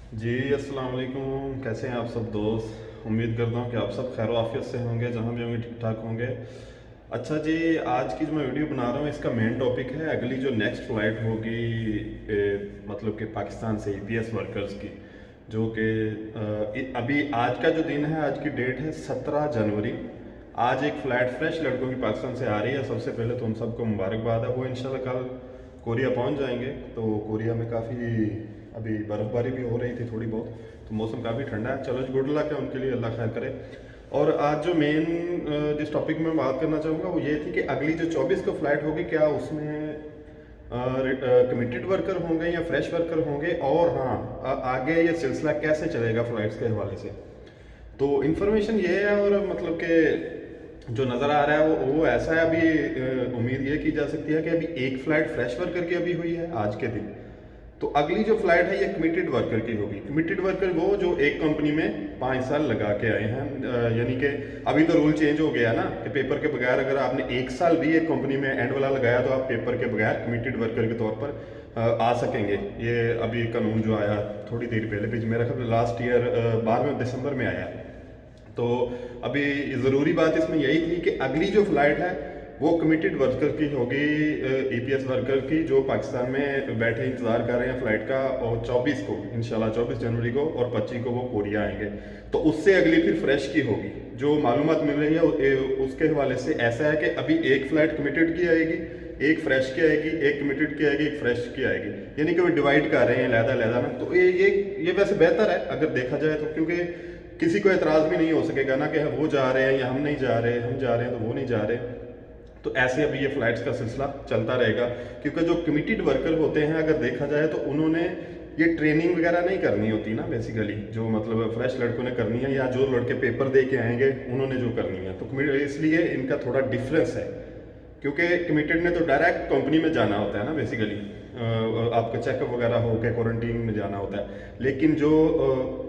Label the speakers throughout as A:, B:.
A: जी अस्सलाम वालेकुम। कैसे हैं आप सब दोस्त? उम्मीद करता हूँ कि आप सब खैर आफियत से होंगे, जहाँ भी होंगे ठीक ठाक होंगे। अच्छा जी, आज की जो मैं वीडियो बना रहा हूँ इसका मेन टॉपिक है अगली जो नेक्स्ट फ़्लाइट होगी, मतलब कि पाकिस्तान से ईपीएस वर्कर्स की, जो कि अभी आज का जो दिन है, आज की डेट है 17 जनवरी। आज एक फ़्लाइट फ्रेश लड़कों की पाकिस्तान से आ रही है। सबसे पहले तो उन सबको मुबारकबाद है। वो इंशाल्लाह कल कोरिया पहुंच जाएंगे। तो कोरिया में काफ़ी अभी बर्फ़बारी भी हो रही थी थोड़ी बहुत, तो मौसम काफ़ी ठंडा है। चलो गुड लक है उनके लिए, अल्लाह खैर करे। और आज जो मेन जिस टॉपिक में बात करना चाहूँगा वो ये थी कि अगली जो 24 को फ्लाइट होगी, क्या उसमें कमिटेड वर्कर होंगे या फ्रेश वर्कर होंगे, और हाँ आगे ये सिलसिला कैसे चलेगा फ़्लाइट्स के हवाले से। तो इन्फॉर्मेशन ये है, और मतलब कि जो नज़र आ रहा है वो ऐसा है। अभी उम्मीद ये की जा सकती है कि अभी एक फ़्लाइट फ्रेश वर्कर की अभी हुई है आज के दिन। तो अगली जो फ्लाइट है ये कमिटेड वर्कर की होगी। कमिटेड वर्कर वो जो एक कंपनी में 5 साल लगा के आए हैं, यानी कि अभी तो रूल चेंज हो गया ना कि पेपर के बगैर अगर आपने 1 साल भी एक कंपनी में एंड वाला लगाया तो आप पेपर के बगैर कमिटेड वर्कर के तौर पर आ सकेंगे। ये अभी कानून जो आया थोड़ी देर पहले, बीच मेरा ख्याल लास्ट ईयर 12वें दिसंबर में आया। तो अभी ज़रूरी बात इसमें यही थी कि अगली जो फ्लाइट है वो कमिटेड वर्कर की होगी, ईपीएस वर्कर की, जो पाकिस्तान में बैठे इंतज़ार कर रहे हैं फ़्लाइट का। और 24 को इंशाल्लाह 24 जनवरी को, और 25 को वो कोरिया आएंगे। तो उससे अगली फिर फ्रेश की होगी। जो मालूमात मिल रही है उसके हवाले से ऐसा है कि अभी एक फ़्लाइट कमिटेड की आएगी, एक फ्रेश की आएगी, एक कमिटेड की आएगी, एक फ्रेश की आएगी। यानी कि वो डिवाइड कर रहे हैं लहदा ना। तो ये वैसे बेहतर है अगर देखा जाए तो, क्योंकि किसी को एतराज़ भी नहीं हो सकेगा ना कि वो जा रहे हैं या हम नहीं जा रहे, हम जा रहे हैं तो वो नहीं जा रहे। तो ऐसे अभी ये फ्लाइट्स का सिलसिला चलता रहेगा। क्योंकि जो कमिटेड वर्कर होते हैं अगर देखा जाए तो उन्होंने ये ट्रेनिंग वगैरह नहीं करनी होती ना बेसिकली, जो मतलब फ्रेश लड़कों ने करनी है, या जो लड़के पेपर दे के आएंगे उन्होंने जो करनी है। तो इसलिए इनका थोड़ा डिफरेंस है। क्योंकि कमिटेड ने तो डायरेक्ट कंपनी में जाना होता है ना बेसिकली, आपका चेकअप वगैरह हो के क्वारंटीन में जाना होता है। लेकिन जो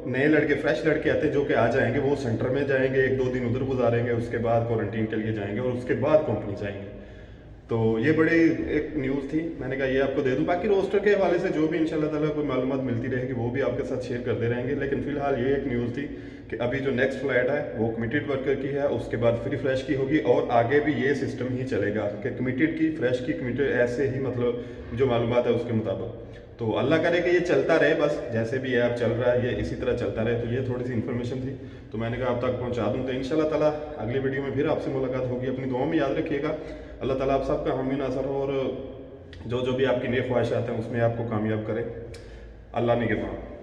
A: नए लड़के फ्रेश लड़के आते हैं जो कि आ जाएंगे, वो सेंटर में जाएंगे, 1-2 दिन उधर गुजारेंगे, उसके बाद क्वारंटीन के लिए जाएंगे और उसके बाद कंपनी जाएंगे। तो ये बड़ी एक न्यूज़ थी, मैंने कहा ये आपको दे दूं। बाकी रोस्टर के हवाले से जो भी इंशाल्लाह ताला कोई मालूमात मिलती रहेगी वो भी आपके साथ शेयर करते रहेंगे। लेकिन फिलहाल ये एक न्यूज़ थी कि अभी जो नेक्स्ट फ्लाइट है वो कमिटेड वर्कर की है, उसके बाद फिर फ्रेश की होगी, और आगे भी ये सिस्टम ही चलेगा कि कमिटेड की, फ्रेश की, कमिटेड, ऐसे ही मतलब जो मालूमात है उसके मुताबिक। तो अल्लाह करे कि ये चलता रहे, बस जैसे भी ऐप चल रहा है ये इसी तरह चलता रहे। तो ये थोड़ी सी इन्फॉर्मेशन थी, तो मैंने कहा आप तक पहुंचा दूं। तो इंशाल्लाह ताला अगली वीडियो में फिर आपसे मुलाकात होगी। अपनी दुआ में याद रखिएगा। अल्लाह ताला आप सबका हामी नासर हो, और जो जो भी आपकी नेक ख्वाहिशात हैं उसमें आपको कामयाब करे। अल्लाह निगहबान।